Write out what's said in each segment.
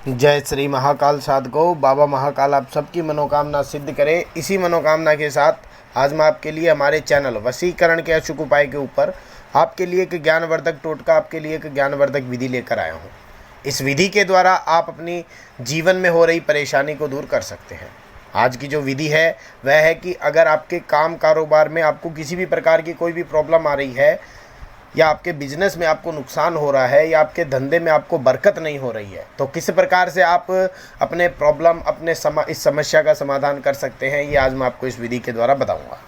जय श्री महाकाल साधकों। बाबा महाकाल आप सबकी मनोकामना सिद्ध करे। इसी मनोकामना के साथ आज मैं आपके लिए हमारे चैनल वशीकरण के अचूक उपाय के ऊपर आपके लिए एक ज्ञानवर्धक टोटका, आपके लिए एक ज्ञानवर्धक विधि लेकर आया हूँ। इस विधि के द्वारा आप अपनी जीवन में हो रही परेशानी को दूर कर सकते हैं। आज की जो विधि है वह है कि अगर आपके काम कारोबार में आपको किसी भी प्रकार की कोई भी प्रॉब्लम आ रही है, या आपके बिजनेस में आपको नुकसान हो रहा है, या आपके धंधे में आपको बरकत नहीं हो रही है, तो किस प्रकार से आप अपने प्रॉब्लम इस समस्या का समाधान कर सकते हैं, ये आज मैं आपको इस विधि के द्वारा बताऊंगा।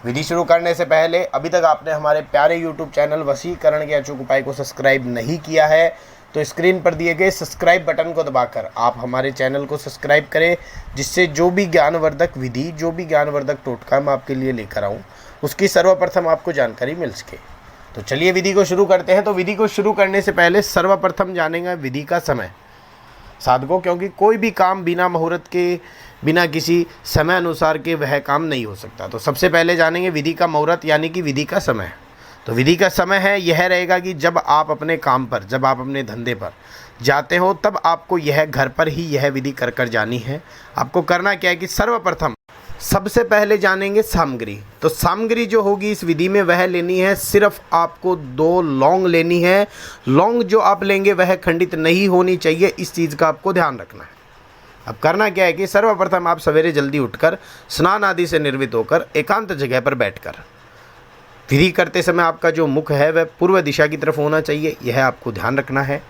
विधि शुरू करने से पहले अभी तक आपने हमारे प्यारे यूट्यूब चैनल वशीकरण के अचूक उपाय को सब्सक्राइब नहीं किया है तो स्क्रीन पर दिए गए सब्सक्राइब बटन को दबाकर आप हमारे चैनल को सब्सक्राइब करें, जिससे जो भी ज्ञानवर्धक विधि, जो भी ज्ञानवर्धक टोटका मैं आपके लिए लेकर आऊँ, उसकी सर्वप्रथम आपको जानकारी मिल सके। तो चलिए विधि को शुरू करते हैं। तो विधि को शुरू करने से पहले सर्वप्रथम जानेंगे विधि का समय साधकों, क्योंकि कोई भी काम बिना मुहूर्त के, बिना किसी समय अनुसार के वह काम नहीं हो सकता। तो सबसे पहले जानेंगे विधि का मुहूर्त, यानी कि विधि का समय। तो विधि का समय है यह रहेगा कि जब आप अपने काम पर, जब आप अपने धंधे पर जाते हो, तब आपको यह घर पर ही यह विधि कर जानी है। आपको करना क्या है कि सर्वप्रथम सबसे पहले जानेंगे सामग्री। तो सामग्री जो होगी इस विधि में वह लेनी है, सिर्फ आपको 2 लौंग लेनी है। लौंग जो आप लेंगे वह खंडित नहीं होनी चाहिए, इस चीज़ का आपको ध्यान रखना है। अब करना क्या है कि सर्वप्रथम आप सवेरे जल्दी उठकर स्नान आदि से निर्वित होकर एकांत जगह पर बैठकर विधि करते समय आपका जो मुख है वह पूर्व दिशा की तरफ होना चाहिए, यह आपको ध्यान रखना है।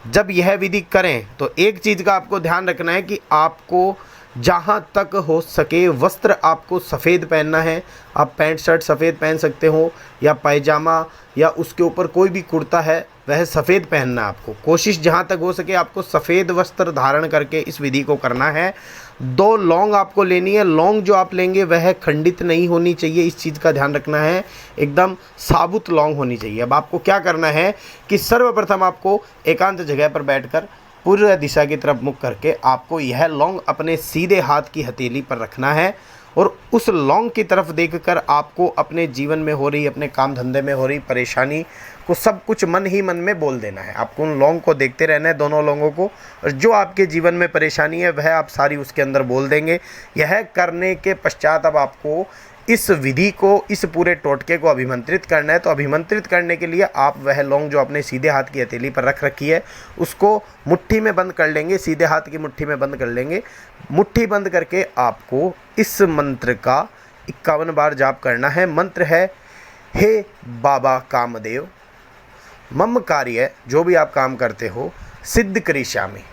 जब यह विधि करें तो एक चीज़ का आपको ध्यान रखना है कि आपको जहाँ तक हो सके वस्त्र आपको सफ़ेद पहनना है। आप पैंट शर्ट सफ़ेद पहन सकते हो, या पायजामा, या उसके ऊपर कोई भी कुर्ता है वह सफ़ेद पहनना है। आपको कोशिश जहाँ तक हो सके आपको सफ़ेद वस्त्र धारण करके इस विधि को करना है। 2 लौंग आपको लेनी है। लौंग जो आप लेंगे वह खंडित नहीं होनी चाहिए, इस चीज़ का ध्यान रखना है। एकदम साबुत लौंग होनी चाहिए। अब आपको क्या करना है कि सर्वप्रथम आपको एकांत जगह पर बैठकर पूर्व दिशा की तरफ मुख करके आपको यह लौंग अपने सीधे हाथ की हथेली पर रखना है, और उस लौंग की तरफ देखकर आपको अपने जीवन में हो रही, अपने काम धंधे में हो रही परेशानी को सब कुछ मन ही मन में बोल देना है। आपको उन लौंग को देखते रहना है, दोनों लौंगों को, और जो आपके जीवन में परेशानी है वह आप सारी उसके अंदर बोल देंगे। यह करने के पश्चात अब आपको इस विधि को, इस पूरे टोटके को अभिमंत्रित करना है। तो अभिमंत्रित करने के लिए आप वह लौंग जो अपने सीधे हाथ की हथेली पर रख रखी है उसको मुट्ठी में बंद कर लेंगे, सीधे हाथ की मुट्ठी में बंद कर लेंगे। मुट्ठी बंद करके आपको इस मंत्र का 51 बार जाप करना है। मंत्र है, हे बाबा कामदेव, मम कार्य, जो भी आप काम करते हो, सिद्ध करिष्यामि।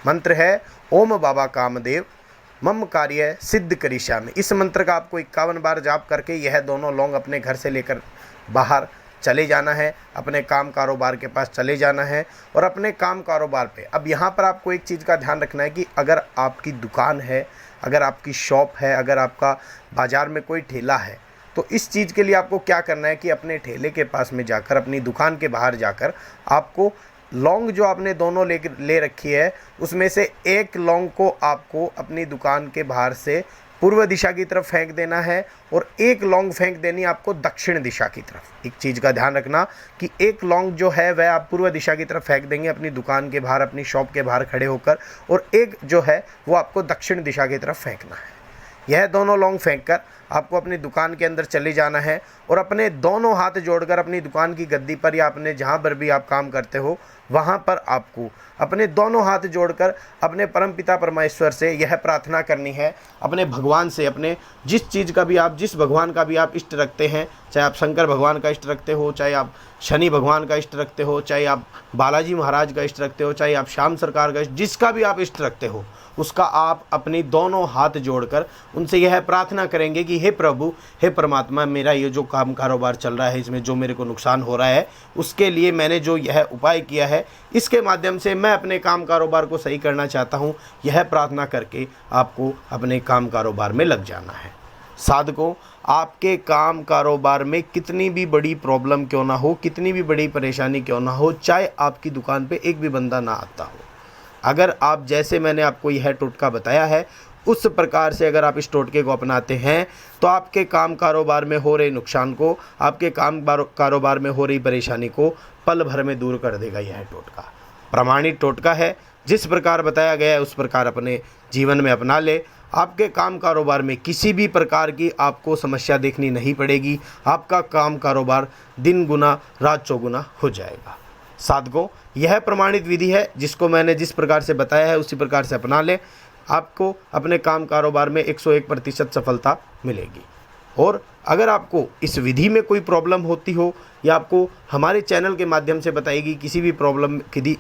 मंत्र है, ओम बाबा कामदेव मम कार्य सिद्ध करिष्यामि। इस मंत्र का आपको 51 बार जाप करके यह दोनों लौंग अपने घर से लेकर बाहर चले जाना है, अपने काम कारोबार के पास चले जाना है, और अपने काम कारोबार पे। अब यहाँ पर आपको एक चीज़ का ध्यान रखना है कि अगर आपकी दुकान है, अगर आपकी शॉप है, अगर आपका बाज़ार में कोई ठेला है, तो इस चीज़ के लिए आपको क्या करना है कि अपने ठेले के पास में जाकर, अपनी दुकान के बाहर जाकर, आपको लौंग जो आपने दोनों ले रखी है उसमें से एक लौंग को आपको अपनी दुकान के बाहर से पूर्व दिशा की तरफ फेंक देना है, और एक लौंग फेंक देनी आपको दक्षिण दिशा की तरफ। एक चीज़ का ध्यान रखना कि एक लौंग जो है वह आप पूर्व दिशा की तरफ फेंक देंगे अपनी दुकान के बाहर, अपनी शॉप के बाहर खड़े होकर, और एक जो है वो आपको दक्षिण दिशा की तरफ फेंकना है। यह दोनों लौंग फेंककर आपको अपनी दुकान के अंदर चले जाना है, और अपने दोनों हाथ जोड़कर अपनी दुकान की गद्दी पर, या अपने जहाँ पर भी आप काम करते हो वहाँ पर आपको अपने दोनों हाथ जोड़कर अपने परमपिता परमेश्वर से यह प्रार्थना करनी है, अपने भगवान से, अपने जिस चीज़ का भी आप, जिस भगवान का भी आप इष्ट रखते हैं, चाहे आप शंकर भगवान का इष्ट रखते हो, चाहे आप शनि भगवान का इष्ट रखते हो, चाहे आप बालाजी महाराज का इष्ट रखते हो, चाहे आप श्याम सरकार का इष्ट, जिसका भी आप इष्ट रखते हो, उसका आप अपनी दोनों हाथ जोड़कर उनसे यह प्रार्थना करेंगे कि हे प्रभु, हे परमात्मा, मेरा ये जो काम कारोबार चल रहा है, इसमें जो मेरे को नुकसान हो रहा है, उसके लिए मैंने जो यह उपाय किया है, इसके माध्यम से मैं अपने काम कारोबार को सही करना चाहता हूँ। यह प्रार्थना करके आपको अपने काम कारोबार में लग जाना है। साधकों, आपके काम कारोबार में कितनी भी बड़ी प्रॉब्लम क्यों ना हो, कितनी भी बड़ी परेशानी क्यों ना हो, चाहे आपकी दुकान पे एक भी बंदा ना आता हो, अगर आप, जैसे मैंने आपको यह टोटका बताया है, उस प्रकार से अगर आप इस टोटके को अपनाते हैं तो आपके काम कारोबार में हो रहे नुकसान को, आपके काम कारोबार में हो रही परेशानी को पल भर में दूर कर देगा यह टोटका। प्रमाणित टोटका है, जिस प्रकार बताया गया है उस प्रकार अपने जीवन में अपना ले। आपके काम कारोबार में किसी भी प्रकार की आपको समस्या देखनी नहीं पड़ेगी। आपका काम कारोबार दिन गुना रात चौगुना हो जाएगा। साधकों, यह प्रमाणित विधि है, जिसको मैंने जिस प्रकार से बताया है उसी प्रकार से अपना लें। आपको अपने काम कारोबार में 101% सफलता मिलेगी। और अगर आपको इस विधि में कोई प्रॉब्लम होती हो या आपको हमारे चैनल के माध्यम से बताएगी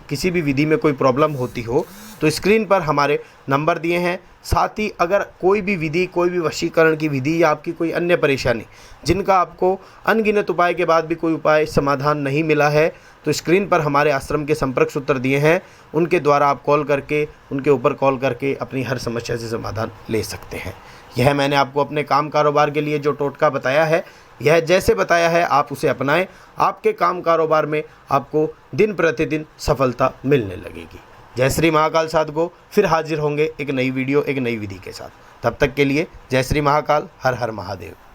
किसी भी विधि में कोई प्रॉब्लम होती हो, तो स्क्रीन पर हमारे नंबर दिए हैं। साथ ही अगर कोई भी विधि, कोई भी वशीकरण की विधि या आपकी कोई अन्य परेशानी जिनका आपको अनगिनत उपाय के बाद भी कोई उपाय समाधान नहीं मिला है, तो स्क्रीन पर हमारे आश्रम के संपर्क सूत्र दिए हैं, उनके द्वारा आप उनके ऊपर कॉल करके अपनी हर समस्या से समाधान ले सकते हैं। यह मैंने आपको अपने काम कारोबार के लिए जो टोटका बताया है, यह जैसे बताया है आप उसे अपनाएं। आपके काम कारोबार में आपको दिन प्रतिदिन सफलता मिलने लगेगी। जय श्री महाकाल साधकों, फिर हाजिर होंगे एक नई वीडियो, एक नई विधि के साथ। तब तक के लिए जय श्री महाकाल, हर हर महादेव।